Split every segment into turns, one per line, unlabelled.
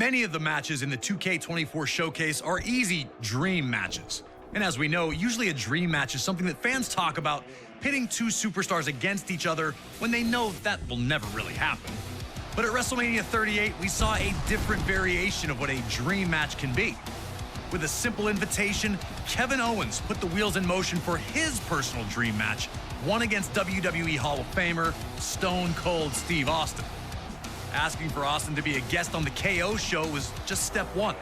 Many of the matches in the 2K24 showcase are easy dream matches. And as we know, usually a dream match is something that fans talk about, pitting two superstars against each other when they know that will never really happen. But at WrestleMania 38, we saw a different variation of what a dream match can be. With a simple invitation, Kevin Owens put the wheels in motion for his personal dream match, one against WWE Hall of Famer, Stone Cold Steve Austin. Asking for Austin to be a guest on the KO show was just step one.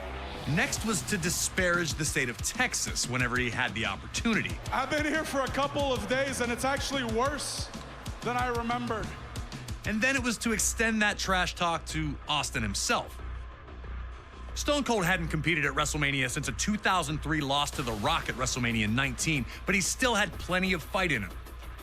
Next was to disparage the state of Texas whenever he had the opportunity.
I've been here for a couple of days and it's actually worse than I remembered.
And then it was to extend that trash talk to Austin himself. Stone Cold hadn't competed at WrestleMania since a 2003 loss to The Rock at WrestleMania 19, but he still had plenty of fight in him.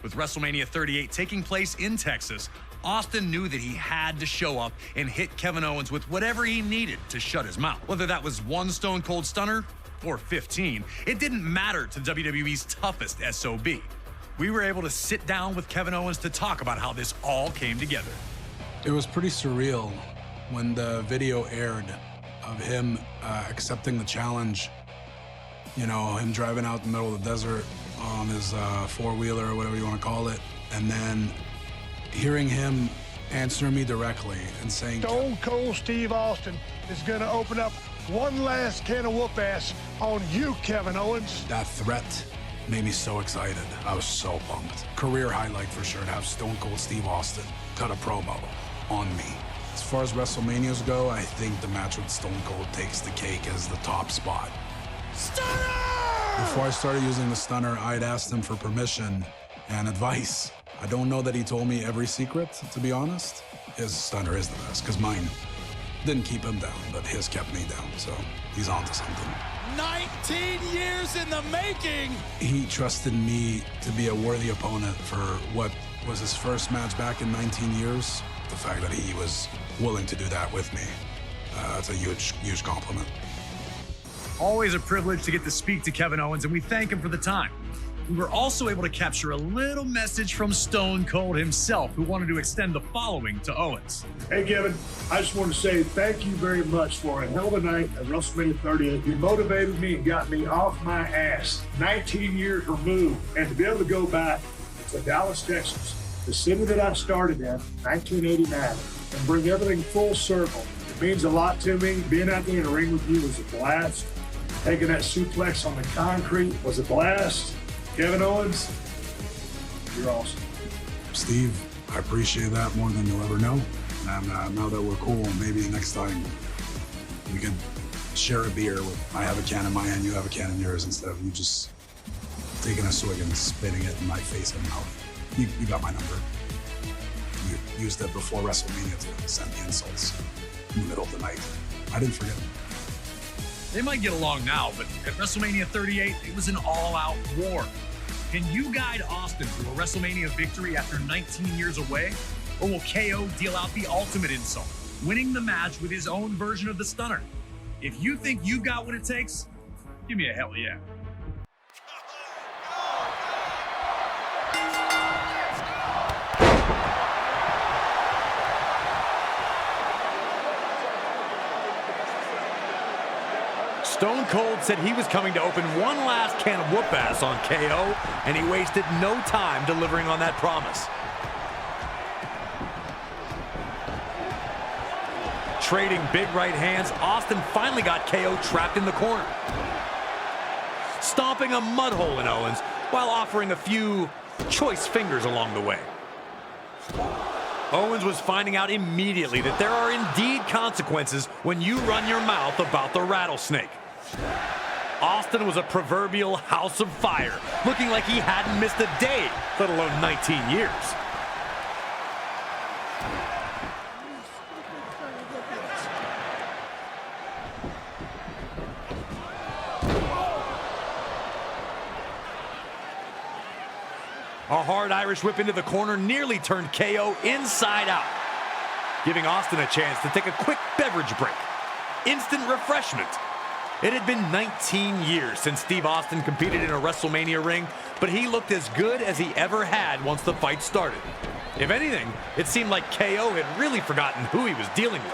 With WrestleMania 38 taking place in Texas, Austin knew that he had to show up and hit Kevin Owens with whatever he needed to shut his mouth. Whether that was one Stone Cold Stunner or 15, it didn't matter to WWE's toughest SOB. We were able to sit down with Kevin Owens to talk about how this all came together.
It was pretty surreal when the video aired of him accepting the challenge. You know, him driving out in the middle of the desert on his four-wheeler or whatever you want to call it, and then hearing him answer me directly and saying,
Stone Cold Steve Austin is going to open up one last can of whoop ass on you, Kevin Owens.
That threat made me so excited. I was so pumped. Career highlight for sure to have Stone Cold Steve Austin cut a promo on me. As far as WrestleManias go, I think the match with Stone Cold takes the cake as the top spot.
Stunner!
Before I started using the stunner, I'd asked him for permission and advice. I don't know that he told me every secret, to be honest. His stunner is the best, because mine didn't keep him down, but his kept me down, so he's onto something.
19 years in the making!
He trusted me to be a worthy opponent for what was his first match back in 19 years. The fact that he was willing to do that with me, that's a huge, huge compliment.
Always a privilege to get to speak to Kevin Owens, and we thank him for the time. We were also able to capture a little message from Stone Cold himself, who wanted to extend the following to Owens.
Hey, Kevin, I just want to say thank you very much for a hell of a night at WrestleMania 38. You motivated me and got me off my ass 19 years removed. And to be able to go back to Dallas, Texas, the city that I started in 1989, and bring everything full circle, it means a lot to me. Being out there in the ring with you was a blast. Taking that suplex on the concrete was a blast. Kevin Owens, you're awesome.
Steve, I appreciate that more than you'll ever know. And now that we're cool, maybe next time we could share a beer with, I have a can in my hand, you have a can in yours, instead of you just taking a swig and spitting it in my face and mouth. You got my number. You used it before WrestleMania to send me insults in the middle of the night. I didn't forget it.
They might get along now, but at WrestleMania 38, it was an all-out war. Can you guide Austin to a WrestleMania victory after 19 years away? Or will KO deal out the ultimate insult, winning the match with his own version of the stunner? If you think you've got what it takes, give me a hell yeah. Stone Cold said he was coming to open one last can of whoop-ass on KO, and he wasted no time delivering on that promise. Trading big right hands, Austin finally got KO trapped in the corner, stomping a mud hole in Owens while offering a few choice fingers along the way. Owens was finding out immediately that there are indeed consequences when you run your mouth about the rattlesnake. Austin was a proverbial house of fire, looking like he hadn't missed a day, let alone 19 years. A hard Irish whip into the corner nearly turned KO inside out, giving Austin a chance to take a quick beverage break. Instant refreshment. It had been 19 years since Steve Austin competed in a WrestleMania ring, but he looked as good as he ever had once the fight started. If anything, it seemed like KO had really forgotten who he was dealing with.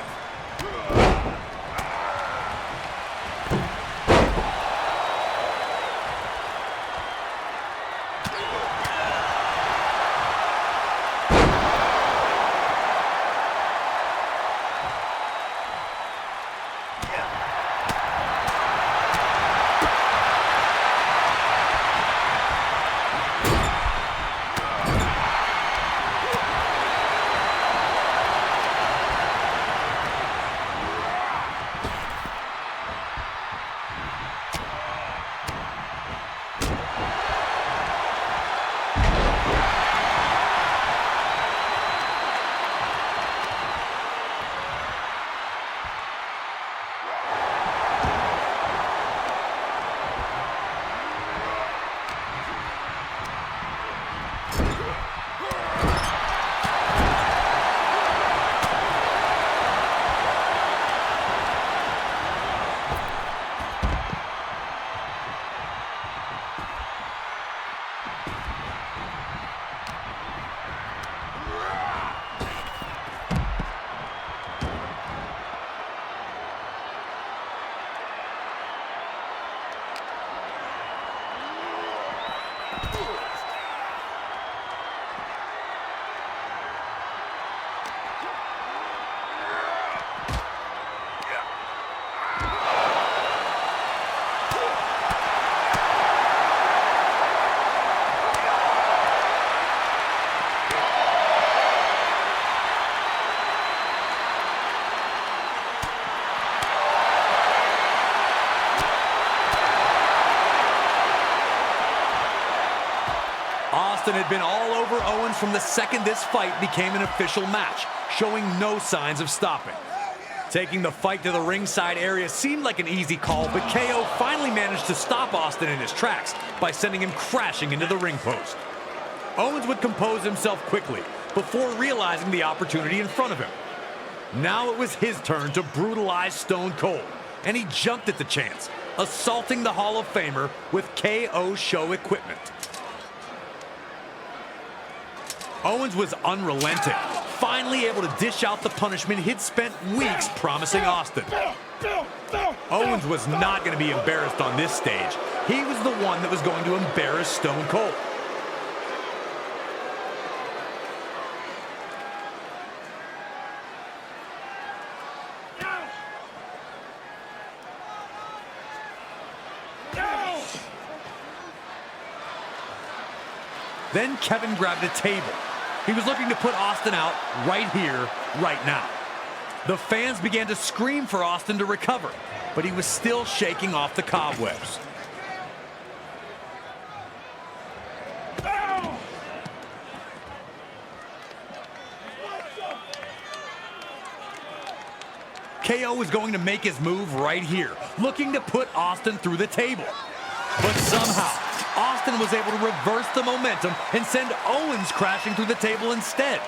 Austin had been all over Owens from the second this fight became an official match, showing no signs of stopping. Taking the fight to the ringside area seemed like an easy call, but KO finally managed to stop Austin in his tracks by sending him crashing into the ring post. Owens would compose himself quickly before realizing the opportunity in front of him. Now it was his turn to brutalize Stone Cold, and he jumped at the chance, assaulting the Hall of Famer with KO show equipment. Owens was unrelenting, finally able to dish out the punishment he'd spent weeks promising Austin. Owens was not going to be embarrassed on this stage. He was the one that was going to embarrass Stone Cold. Then Kevin grabbed a table. He was looking to put Austin out right here, right now. The fans began to scream for Austin to recover, but he was still shaking off the cobwebs. KO was going to make his move right here, looking to put Austin through the table. But somehow, Austin was able to reverse the momentum and send Owens crashing through the table instead.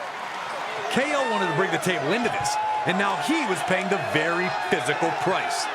KO wanted to bring the table into this, and now he was paying the very physical price.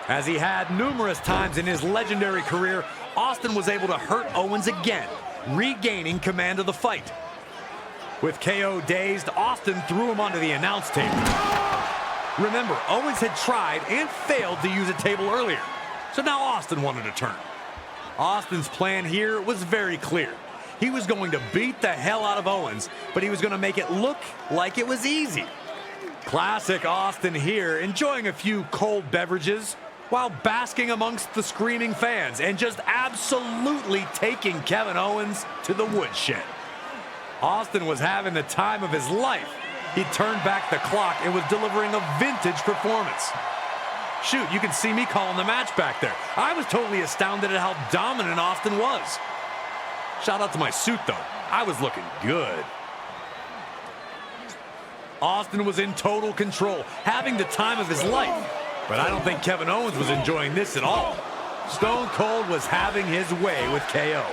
As he had numerous times in his legendary career, Austin was able to hurt Owens again, regaining command of the fight. With KO dazed, Austin threw him onto the announce table. Remember, Owens had tried and failed to use a table earlier, so now Austin wanted a turn. Austin's plan here was very clear. He was going to beat the hell out of Owens, but he was going to make it look like it was easy. Classic Austin here, enjoying a few cold beverages while basking amongst the screaming fans and just absolutely taking Kevin Owens to the woodshed. Austin was having the time of his life. He turned back the clock and was delivering a vintage performance. Shoot, you can see me calling the match back there. I was totally astounded at how dominant Austin was. Shout out to my suit, though. I was looking good. Austin was in total control, having the time of his life. But I don't think Kevin Owens was enjoying this at all. Stone Cold was having his way with KO.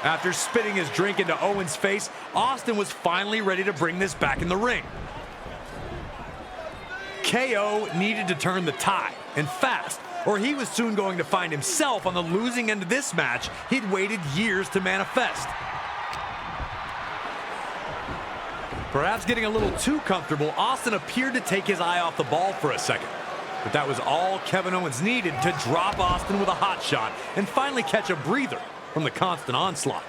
After spitting his drink into Owens' face, Austin was finally ready to bring this back in the ring. KO needed to turn the tide, and fast, or he was soon going to find himself on the losing end of this match he'd waited years to manifest. Perhaps getting a little too comfortable, Austin appeared to take his eye off the ball for a second. But that was all Kevin Owens needed to drop Austin with a hot shot and finally catch a breather from the constant onslaught.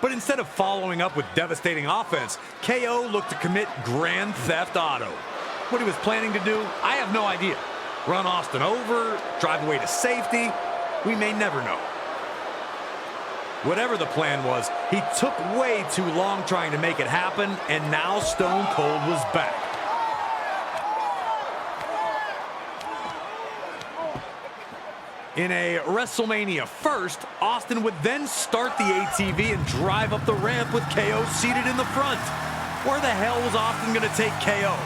But instead of following up with devastating offense, KO looked to commit Grand Theft Auto. What he was planning to do, I have no idea. Run Austin over, drive away to safety, we may never know. Whatever the plan was, he took way too long trying to make it happen, and now Stone Cold was back. In a WrestleMania first, Austin would then start the ATV and drive up the ramp with KO seated in the front. Where the hell was Austin going to take KO?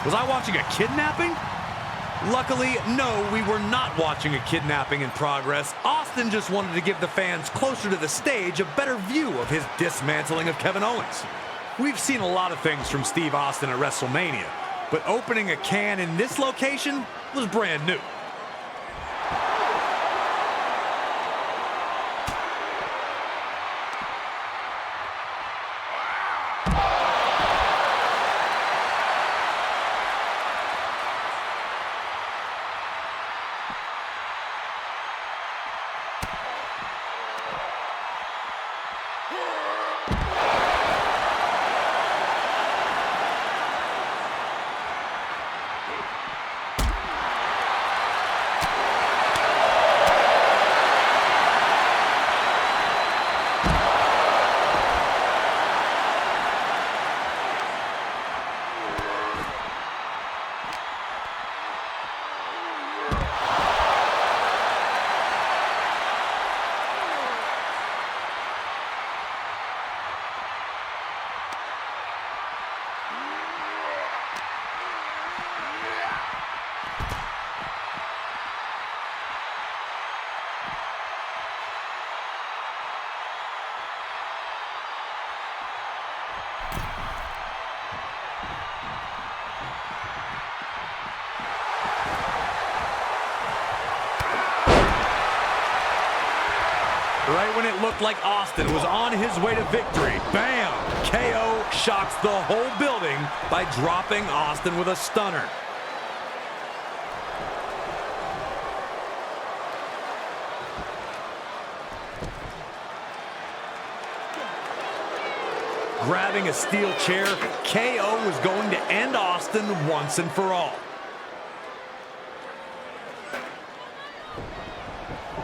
Was I watching a kidnapping? Luckily, no, we were not watching a kidnapping in progress. Austin just wanted to give the fans closer to the stage a better view of his dismantling of Kevin Owens. We've seen a lot of things from Steve Austin at WrestleMania, but opening a can in this location was brand new. Right when it looked like Austin was on his way to victory, bam! KO shocks the whole building by dropping Austin with a stunner. Grabbing a steel chair, KO was going to end Austin once and for all.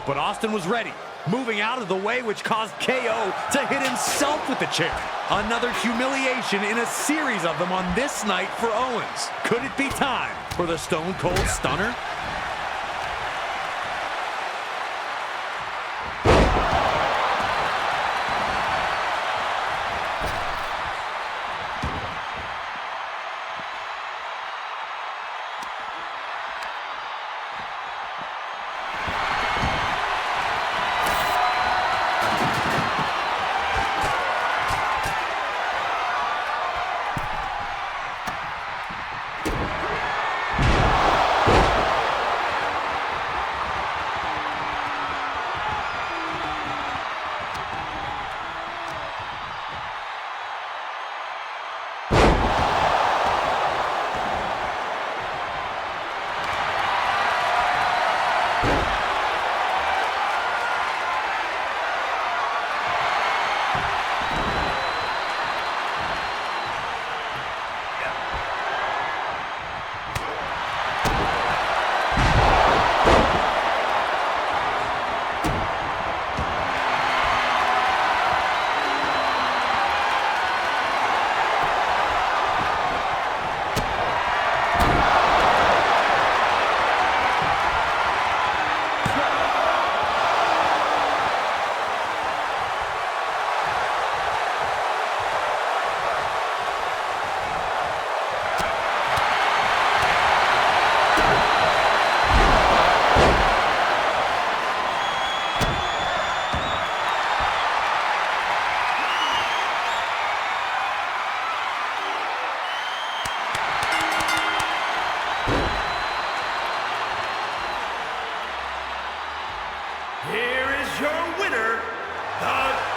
But Austin was ready, moving out of the way, which caused KO to hit himself with the chair. Another humiliation in a series of them on this night for Owens. Could it be time for the Stone Cold Stunner?
Here is your winner, the